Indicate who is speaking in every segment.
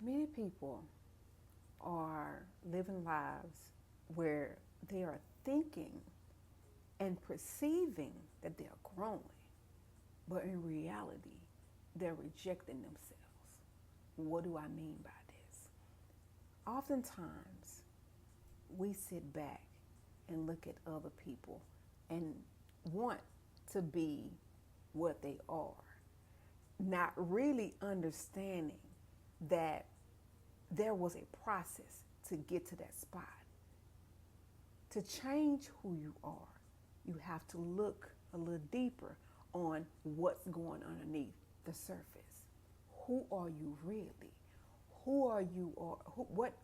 Speaker 1: Many people are living lives where they are thinking and perceiving that they are growing, but in reality, they're rejecting themselves. What do I mean by this? Oftentimes, we sit back and look at other people and want to be what they are, not really understanding that there was a process to get to that spot. To change who you are, you have to look a little deeper on what's going underneath the surface. Who are you really? Who are you, or what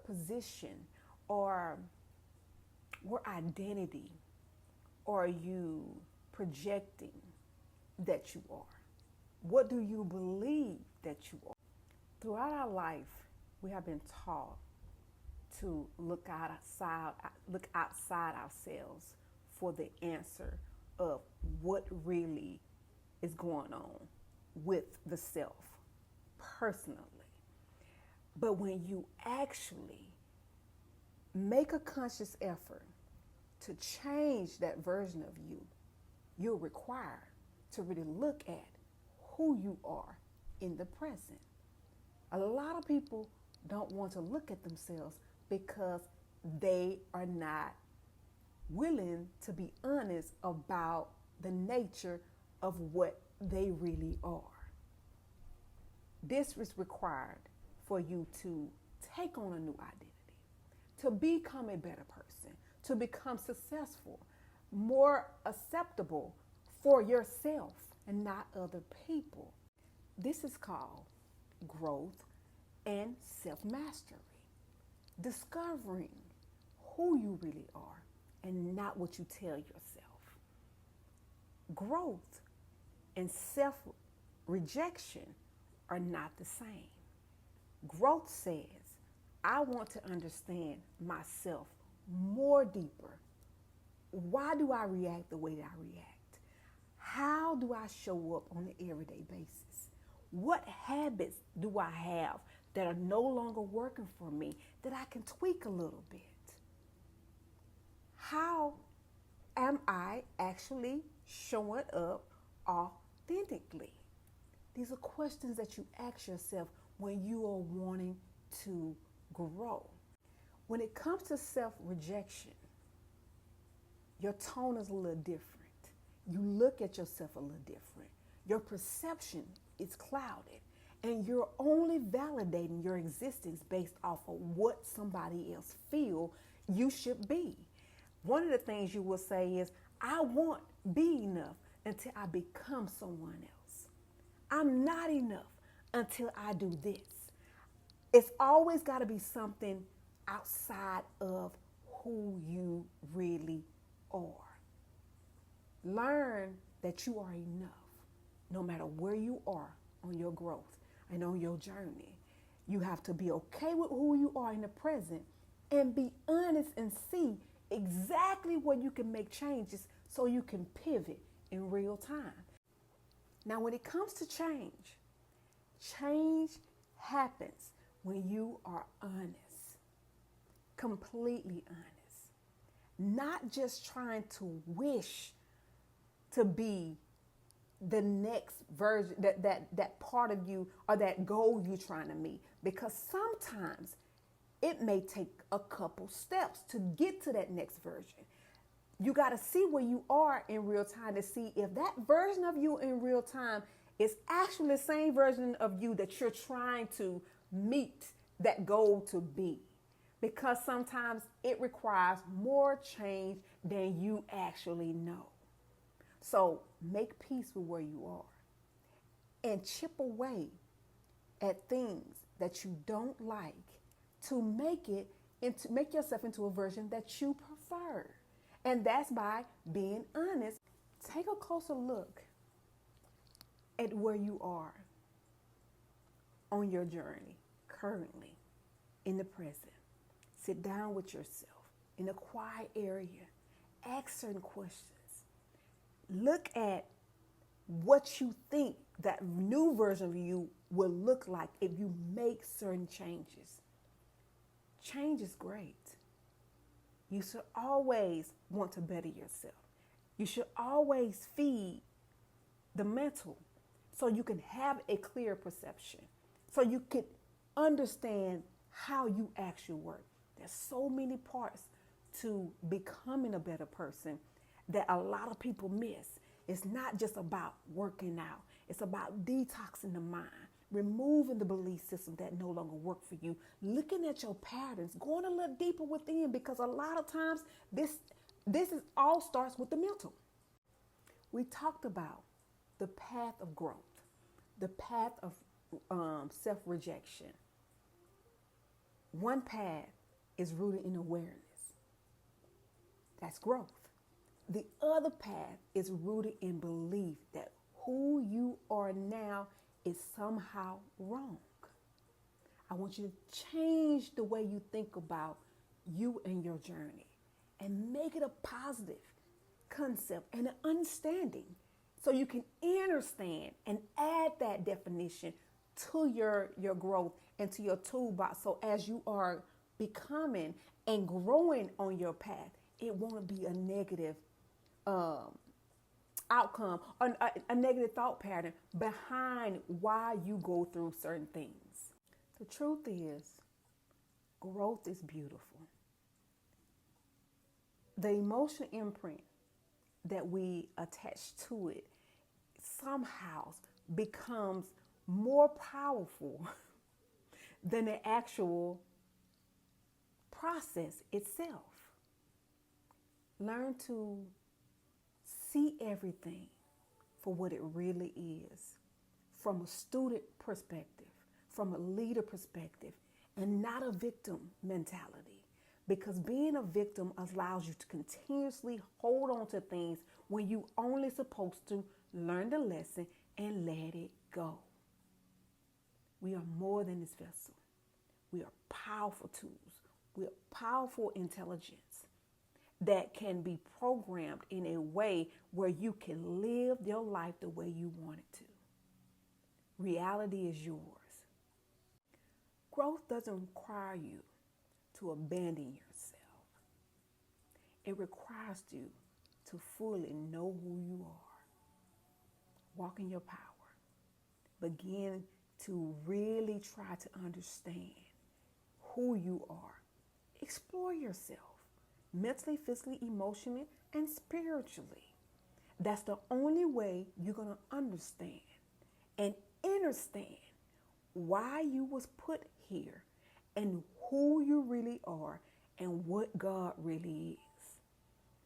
Speaker 1: position or what identity are you projecting that you are? What do you believe that you are? Throughout our life, we have been taught to look outside ourselves for the answer of what really is going on with the self personally. But when you actually make a conscious effort to change that version of you, you're required to really look at who you are in the present. A lot of people don't want to look at themselves because they are not willing to be honest about the nature of what they really are. This is required for you to take on a new identity, to become a better person, to become successful, more acceptable for yourself and not other people. This is called growth and self-mastery. Discovering who you really are and not what you tell yourself. Growth and self-rejection are not the same. Growth says, I want to understand myself more deeper. Why do I react the way that I react? How do I show up on an everyday basis? What habits do I have that are no longer working for me that I can tweak a little bit? How am I actually showing up authentically? These are questions that you ask yourself when you are wanting to grow. When it comes to self-rejection, your tone is a little different. You look at yourself a little different. Your perception is clouded, and you're only validating your existence based off of what somebody else feel you should be. One of the things you will say is, I won't be enough until I become someone else. I'm not enough until I do this. It's always got to be something outside of who you really are. Learn that you are enough no matter where you are on your growth and on your journey. You have to be okay with who you are in the present and be honest and see exactly where you can make changes so you can pivot in real time. Now, when it comes to change, change happens when you are honest, completely honest, not just trying to wish to be the next version, that part of you or that goal you're trying to meet, because sometimes it may take a couple steps to get to that next version. You got to see where you are in real time to see if that version of you in real time is actually the same version of you that you're trying to meet that goal to be. Because sometimes it requires more change than you actually know. So make peace with where you are and chip away at things that you don't like to make yourself into a version that you prefer. And that's by being honest. Take a closer look at where you are on your journey currently in the present. Sit down with yourself in a quiet area. Ask certain questions. Look at what you think that new version of you will look like if you make certain changes. Change is great. You should always want to better yourself. You should always feed the mental so you can have a clear perception, so you can understand how you actually work. There's so many parts to becoming a better person that a lot of people miss. It's not just about working out. It's about detoxing the mind, removing the belief system that no longer work for you, looking at your patterns, going a little deeper within, because a lot of times this is all starts with the mental. We talked about the path of growth, the path of self-rejection. One path is rooted in awareness. That's growth. The other path is rooted in belief that who you are now is somehow wrong. I want you to change the way you think about you and your journey and make it a positive concept and an understanding so you can understand and add that definition to your growth and to your toolbox. So as you are becoming and growing on your path, it won't be a negative outcome or a negative thought pattern behind why you go through certain things. The truth is, growth is beautiful. The emotional imprint that we attach to it somehow becomes more powerful than the actual process itself. Learn to see everything for what it really is, from a student perspective, from a leader perspective, and not a victim mentality. Because being a victim allows you to continuously hold on to things when you only supposed to learn the lesson and let it go. We are more than this vessel. We are powerful tools. We are powerful intelligence that can be programmed in a way where you can live your life the way you want it to. Reality is yours. Growth doesn't require you to abandon yourself. It requires you to fully know who you are. Walk in your power. Begin to really try to understand who you are. Explore yourself mentally, physically, emotionally, and spiritually. That's the only way you're going to understand and understand why you was put here and who you really are and what God really is.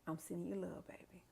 Speaker 1: I'm sending you love, baby.